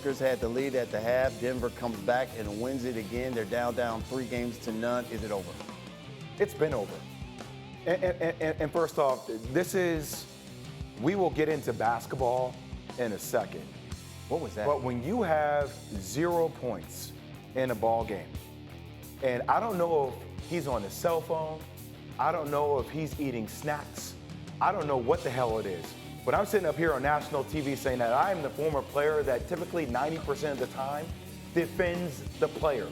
Lakers had the lead at the half. Denver comes back and wins it again. They're down 3-0. Is it over? It's been over. And first off, we will get into basketball in a second. What was that? But when you have 0 points in a ball game, and I don't know if he's on his cell phone, I don't know if he's eating snacks, I don't know what the hell it is, but I'm sitting up here on national TV saying that I am the former player that typically 90% of the time defends the players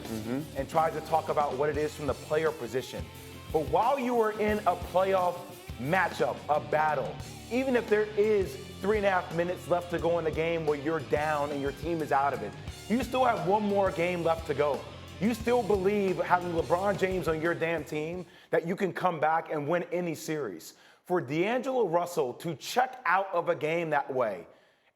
and tries to talk about what it is from the player position. But while you are in a playoff matchup, a battle, even if there is 3.5 minutes left to go in the game where you're down and your team is out of it, you still have one more game left to go. You still believe, having LeBron James on your damn team, that you can come back and win any series. For D'Angelo Russell to check out of a game that way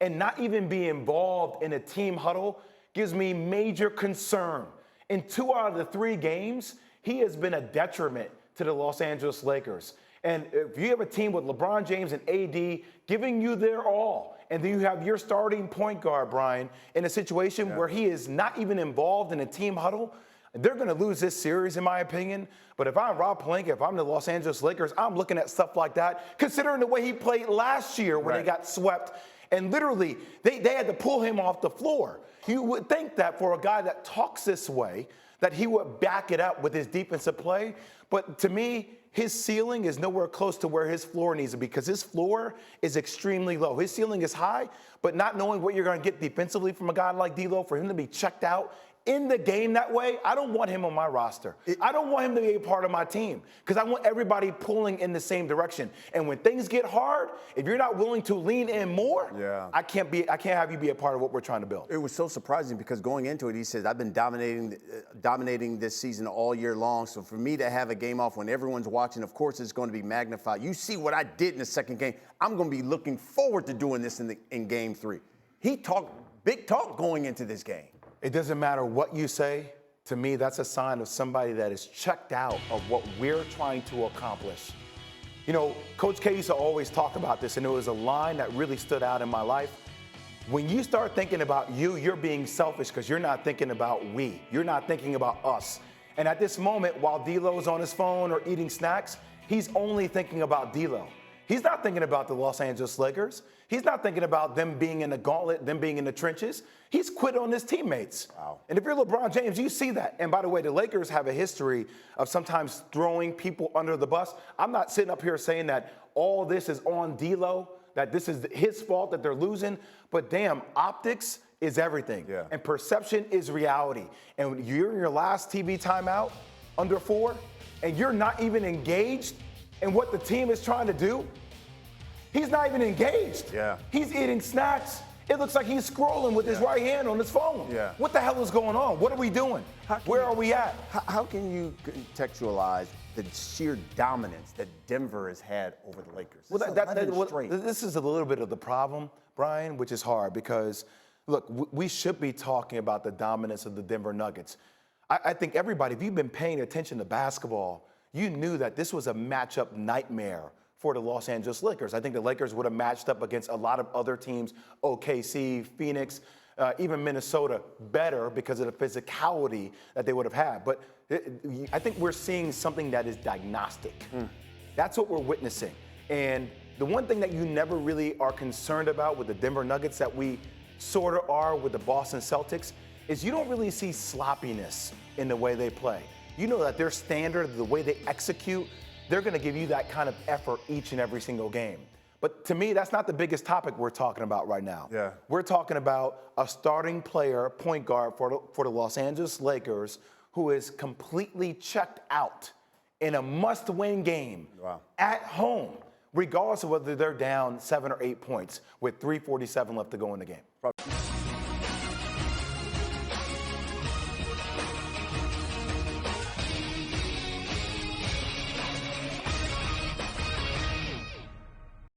and not even be involved in a team huddle gives me major concern. In 2 out of the 3 games, he has been a detriment to the Los Angeles Lakers. And if you have a team with LeBron James and AD giving you their all, and then you have your starting point guard, Brian, in a situation where he is not even involved in a team huddle, they're going to lose this series, in my opinion. But if I'm Rob Pelinka, if I'm the Los Angeles Lakers, I'm looking at stuff like that, considering the way he played last year when they got swept. And literally, they had to pull him off the floor. You would think that for a guy that talks this way, that he would back it up with his defensive play. But to me, his ceiling is nowhere close to where his floor needs to be, because his floor is extremely low. His ceiling is high, but not knowing what you're going to get defensively from a guy like D'Lo, for him to be checked out in the game that way, I don't want him on my roster. I don't want him to be a part of my team, because I want everybody pulling in the same direction. And when things get hard, if you're not willing to lean in more, I can't have you be a part of what we're trying to build. It was so surprising because going into it, he says, I've been dominating this season all year long. So for me to have a game off when everyone's watching, of course, it's going to be magnified. You see what I did in the second game. I'm going to be looking forward to doing this in game 3. He talked big talk going into this game. It doesn't matter what you say. To me, that's a sign of somebody that is checked out of what we're trying to accomplish. You know, Coach K used to always talk about this, and it was a line that really stood out in my life. When you start thinking about you, you're being selfish, because you're not thinking about we. You're not thinking about us. And at this moment, while D'Lo's on his phone or eating snacks, he's only thinking about D'Lo. He's not thinking about the Los Angeles Lakers. He's not thinking about them being in the gauntlet, them being in the trenches. He's quit on his teammates. Wow. And if you're LeBron James, you see that. And by the way, the Lakers have a history of sometimes throwing people under the bus. I'm not sitting up here saying that all this is on D'Lo, that this is his fault that they're losing. But damn, optics is everything. And perception is reality. And when you're in your last TV timeout, under 4, and you're not even engaged in what the team is trying to do, he's not even engaged. He's eating snacks. It looks like he's scrolling with his right hand on his phone. What the hell is going on? What are we doing? Where are we at? How can you contextualize the sheer dominance that Denver has had over the Lakers? This is a little bit of the problem, Brian, which is hard because, look, we should be talking about the dominance of the Denver Nuggets. I think everybody, if you've been paying attention to basketball, you knew that this was a matchup nightmare for the Los Angeles Lakers. I think the Lakers would have matched up against a lot of other teams, OKC, Phoenix, even Minnesota, better because of the physicality that they would have had. But I think we're seeing something that is diagnostic. That's what we're witnessing. And the one thing that you never really are concerned about with the Denver Nuggets that we sort of are with the Boston Celtics is you don't really see sloppiness in the way they play. You know that their standard, the way they execute, they're going to give you that kind of effort each and every single game. But to me, that's not the biggest topic we're talking about right now. We're talking about a starting player, point guard for the Los Angeles Lakers, who is completely checked out in a must-win game at home, regardless of whether they're down 7 or 8 points with 3:47 left to go in the game.